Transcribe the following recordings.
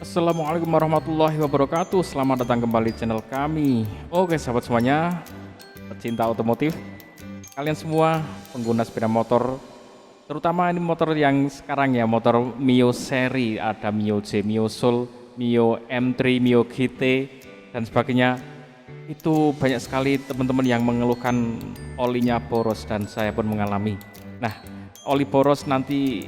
Assalamualaikum warahmatullahi wabarakatuh. Selamat datang kembali di channel kami. Oke sahabat semuanya, pecinta otomotif, kalian semua pengguna sepeda motor, terutama ini motor yang sekarang ya, motor Mio seri, ada Mio J, Mio Soul, Mio M3, Mio GT dan sebagainya. Itu banyak sekali teman-teman yang mengeluhkan olinya boros dan saya pun mengalami. Nah, oli boros nanti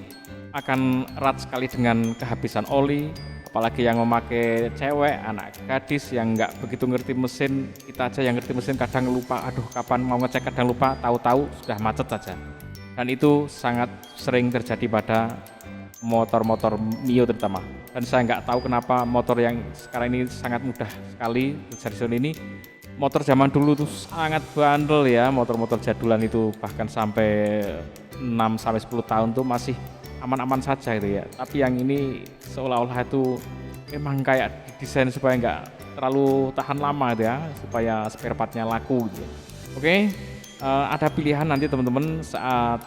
akan erat sekali dengan kehabisan oli, apalagi yang memakai cewek, anak gadis yang nggak begitu ngerti mesin. Kita aja yang ngerti mesin kadang lupa, aduh kapan mau ngecek, kadang lupa, tahu-tahu sudah macet saja. Dan itu sangat sering terjadi pada motor-motor Mio terutama. Dan saya nggak tahu kenapa motor yang sekarang ini sangat mudah sekali terjadi ini. Motor zaman dulu tuh sangat bandel ya, motor-motor jadulan itu bahkan sampai 6 sampai 10 tahun tuh masih aman-aman saja itu ya. Tapi yang ini seolah-olah itu memang kayak didesain supaya nggak terlalu tahan lama gitu ya, supaya spare partnya laku gitu. Oke, ada pilihan nanti teman-teman saat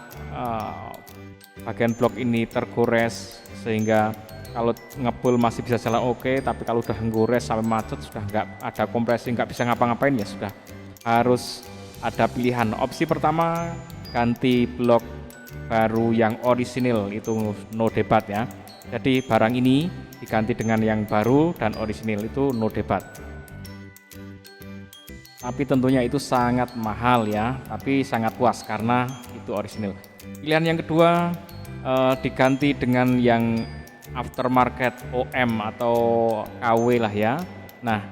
bagian blok ini tergores sehingga kalau ngebul masih bisa jalan oke, tapi kalau udah ngegores sampai macet sudah nggak ada kompresi, nggak bisa ngapa-ngapain ya sudah harus ada pilihan. Opsi pertama ganti blok baru yang orisinil, itu no debat ya. Jadi barang ini diganti dengan yang baru dan orisinil, itu no debat. Tapi tentunya itu sangat mahal ya, tapi sangat puas karena itu orisinil. Pilihan yang kedua diganti dengan yang aftermarket OM atau KW lah ya. Nah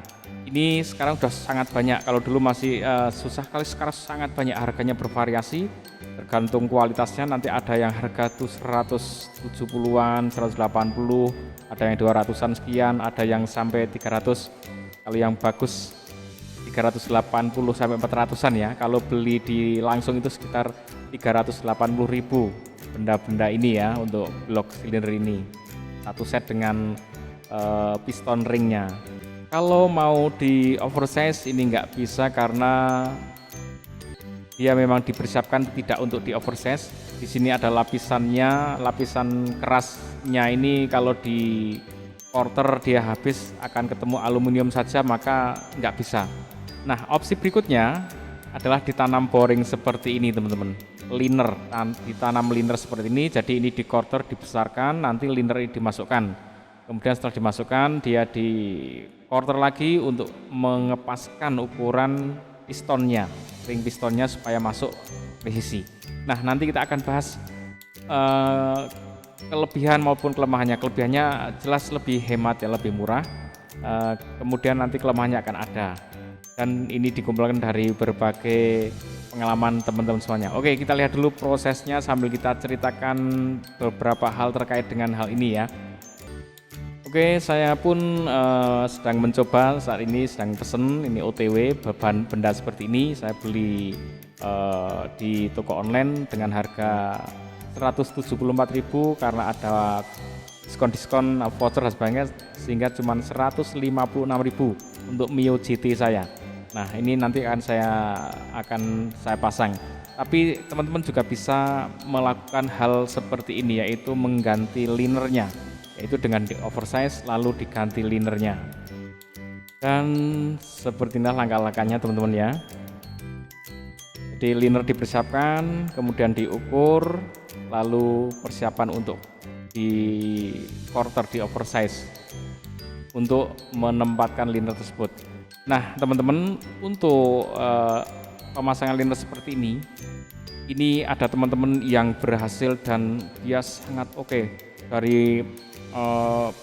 ini sekarang sudah sangat banyak, kalau dulu masih susah kali, sekarang sangat banyak, harganya bervariasi tergantung kualitasnya. Nanti ada yang harga tuh 170-an, 180, ada yang 200-an sekian, ada yang sampai 300, kalau yang bagus 380 sampai 400-an ya. Kalau beli di langsung itu sekitar 380.000 benda-benda ini ya, untuk blok silinder ini satu set dengan piston ringnya. Kalau mau di oversize ini nggak bisa karena dia memang dipersiapkan tidak untuk di oversize. Di sini ada lapisannya, lapisan kerasnya ini kalau di quarter dia habis akan ketemu aluminium saja, maka nggak bisa. Nah opsi berikutnya adalah ditanam boring seperti ini teman-teman, liner, ditanam liner seperti ini. Jadi ini di quarter dibesarkan, nanti liner ini dimasukkan, kemudian setelah dimasukkan dia di quarter lagi untuk mengepaskan ukuran pistonnya, ring pistonnya supaya masuk presisi. Nah nanti kita akan bahas kelebihan maupun kelemahannya. Kelebihannya jelas lebih hemat ya, lebih murah, kemudian nanti kelemahannya akan ada. Dan ini dikumpulkan dari berbagai pengalaman teman-teman semuanya. Oke, kita lihat dulu prosesnya sambil kita ceritakan beberapa hal terkait dengan hal ini ya. Oke, saya pun sedang mencoba saat ini, sedang pesen ini OTW benda seperti ini. Saya beli di toko online dengan harga 174.000 karena ada diskon voucher dan sebagainya, sehingga cuma 156.000 untuk Mio GT saya. Nah ini nanti akan saya pasang. Tapi teman-teman juga bisa melakukan hal seperti ini, yaitu mengganti linernya, yaitu dengan di oversize lalu diganti linernya. Dan seperti inilah langkah-langkahnya teman-teman ya. Jadi liner dipersiapkan, kemudian diukur, lalu persiapan untuk di quarter, di oversize untuk menempatkan liner tersebut. Nah teman-teman, untuk pemasangan liner seperti ini ada teman-teman yang berhasil dan dia sangat oke. Dari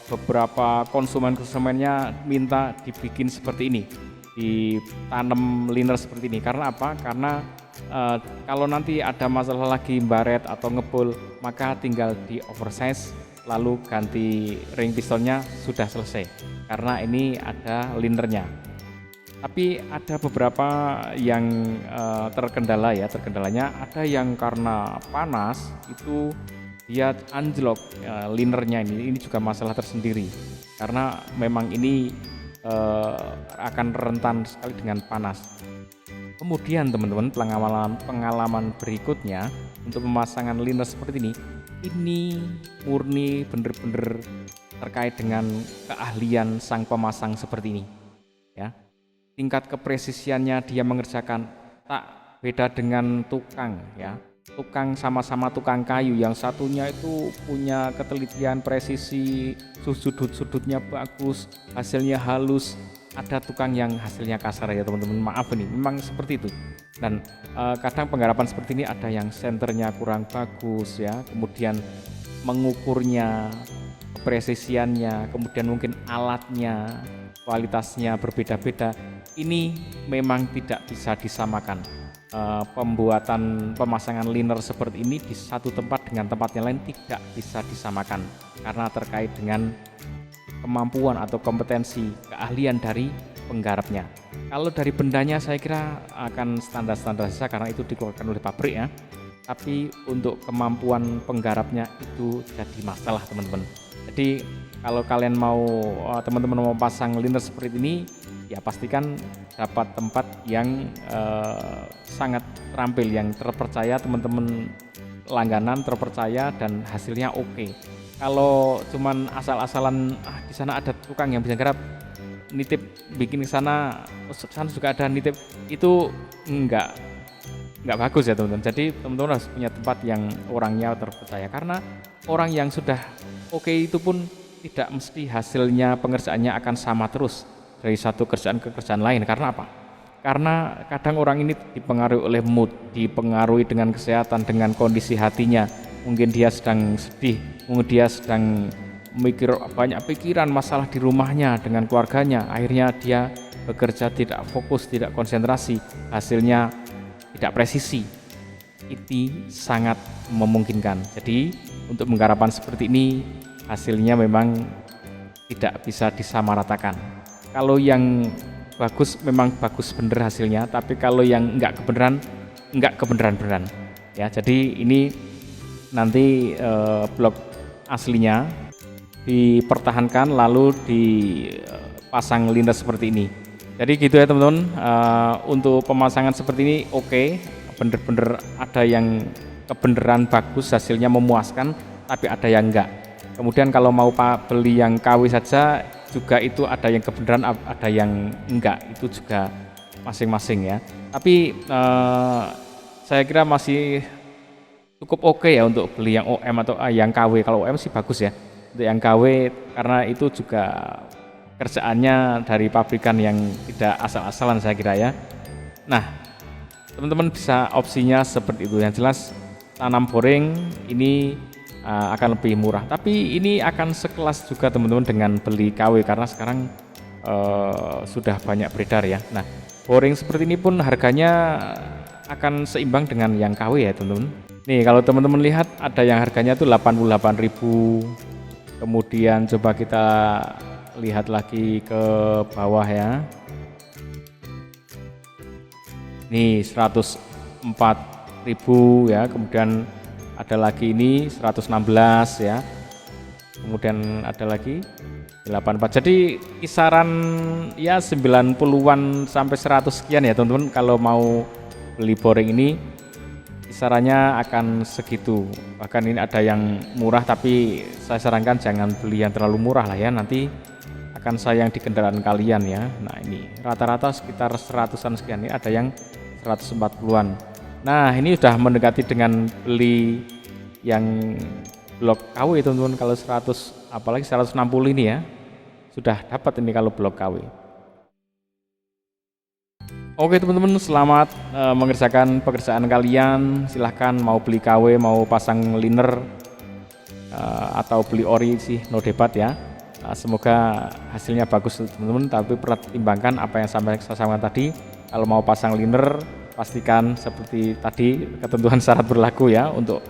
beberapa konsumennya minta dibikin seperti ini, ditanam liner seperti ini. Karena apa? Karena kalau nanti ada masalah lagi baret atau ngebul, maka tinggal di oversize lalu ganti ring pistonnya, sudah selesai karena ini ada linernya. Tapi ada beberapa yang terkendalanya ada yang karena panas itu dia anjlok linernya. Ini juga masalah tersendiri karena memang ini akan rentan sekali dengan panas. Kemudian teman-teman, pengalaman berikutnya untuk pemasangan liner seperti ini murni bener-bener terkait dengan keahlian sang pemasang seperti ini ya. Tingkat kepresisiannya dia mengerjakan tak beda dengan tukang ya. Tukang sama-sama tukang kayu, yang satunya itu punya ketelitian presisi, sudut-sudutnya bagus, hasilnya halus. Ada tukang yang hasilnya kasar ya teman-teman, maaf ini memang seperti itu. Dan kadang penggarapan seperti ini ada yang senternya kurang bagus ya, kemudian mengukurnya, presisiannya, kemudian mungkin alatnya, kualitasnya berbeda-beda. Ini memang tidak bisa disamakan. Pembuatan pemasangan liner seperti ini di satu tempat dengan tempat yang lain tidak bisa disamakan karena terkait dengan kemampuan atau kompetensi keahlian dari penggarapnya. Kalau dari bendanya saya kira akan standar-standar saja karena itu dikeluarkan oleh pabrik ya. Tapi untuk kemampuan penggarapnya itu jadi masalah teman-teman. Jadi kalau kalian mau teman-teman mau pasang liner seperti ini, ya pastikan dapat tempat yang sangat terampil, yang terpercaya, teman-teman langganan terpercaya dan hasilnya oke. Kalau cuman asal-asalan di sana ada tukang yang bisa garap, nitip bikin ke sana juga ada nitip, itu enggak bagus ya teman-teman. Jadi teman-teman harus punya tempat yang orangnya terpercaya, karena orang yang sudah oke itu pun tidak mesti hasilnya pengerjaannya akan sama terus dari satu kerjaan ke kerjaan lain. Karena apa? Karena kadang orang ini dipengaruhi oleh mood, dipengaruhi dengan kesehatan, dengan kondisi hatinya. Mungkin dia sedang sedih, mungkin dia sedang mikir banyak pikiran masalah di rumahnya dengan keluarganya, akhirnya dia bekerja tidak fokus, tidak konsentrasi, hasilnya tidak presisi. Itu sangat memungkinkan. Jadi untuk penggarapan seperti ini hasilnya memang tidak bisa disamaratakan. Kalau yang bagus memang bagus bener hasilnya, tapi kalau yang enggak kebenaran ya. Jadi ini nanti blok aslinya dipertahankan lalu dipasang liner seperti ini. Jadi gitu ya teman-teman, untuk pemasangan seperti ini oke, bener-bener ada yang kebenaran bagus, hasilnya memuaskan, tapi ada yang enggak. Kemudian kalau mau beli yang KW saja juga itu ada yang kebenaran, ada yang enggak, itu juga masing-masing ya. Tapi saya kira masih cukup oke ya untuk beli yang OM atau yang KW. Kalau OM sih bagus ya untuk yang KW, karena itu juga kerjaannya dari pabrikan yang tidak asal-asalan saya kira ya. Nah teman-teman bisa opsinya seperti itu. Yang jelas tanam boring ini akan lebih murah, tapi ini akan sekelas juga teman-teman dengan beli KW karena sekarang sudah banyak beredar ya. Nah boring seperti ini pun harganya akan seimbang dengan yang KW ya teman-teman. Nih kalau teman-teman lihat ada yang harganya tuh 88.000. Kemudian coba kita lihat lagi ke bawah ya. Nih 104.000 ya. Kemudian ada lagi ini 116 ya. Kemudian ada lagi 84. Jadi kisaran ya 90-an sampai 100 sekian ya teman-teman. Kalau mau beli boring ini kisarannya akan segitu. Bahkan ini ada yang murah, tapi saya sarankan jangan beli yang terlalu murah lah ya, nanti akan sayang di kendaraan kalian ya. Nah ini rata-rata sekitar 100-an sekian, ini ada yang 140-an. Nah ini sudah mendekati dengan beli yang blok KW teman-teman. Kalau 100 apalagi 160 ini ya sudah dapat ini kalau blok KW. Oke teman-teman, selamat mengerjakan pekerjaan kalian. Silahkan mau beli KW, mau pasang liner atau beli ori sih no debat ya. Semoga hasilnya bagus teman-teman, tapi pertimbangkan apa yang saya sampaikan tadi. Kalau mau pasang liner pastikan seperti tadi ketentuan syarat berlaku ya untuk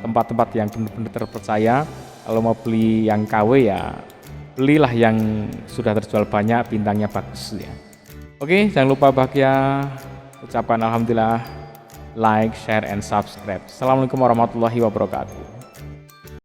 tempat-tempat yang benar-benar terpercaya. Kalau mau beli yang KW ya belilah yang sudah terjual banyak, bintangnya bagus ya. Oke, jangan lupa bahagia, ucapkan alhamdulillah, like, share, and subscribe. Assalamualaikum warahmatullahi wabarakatuh.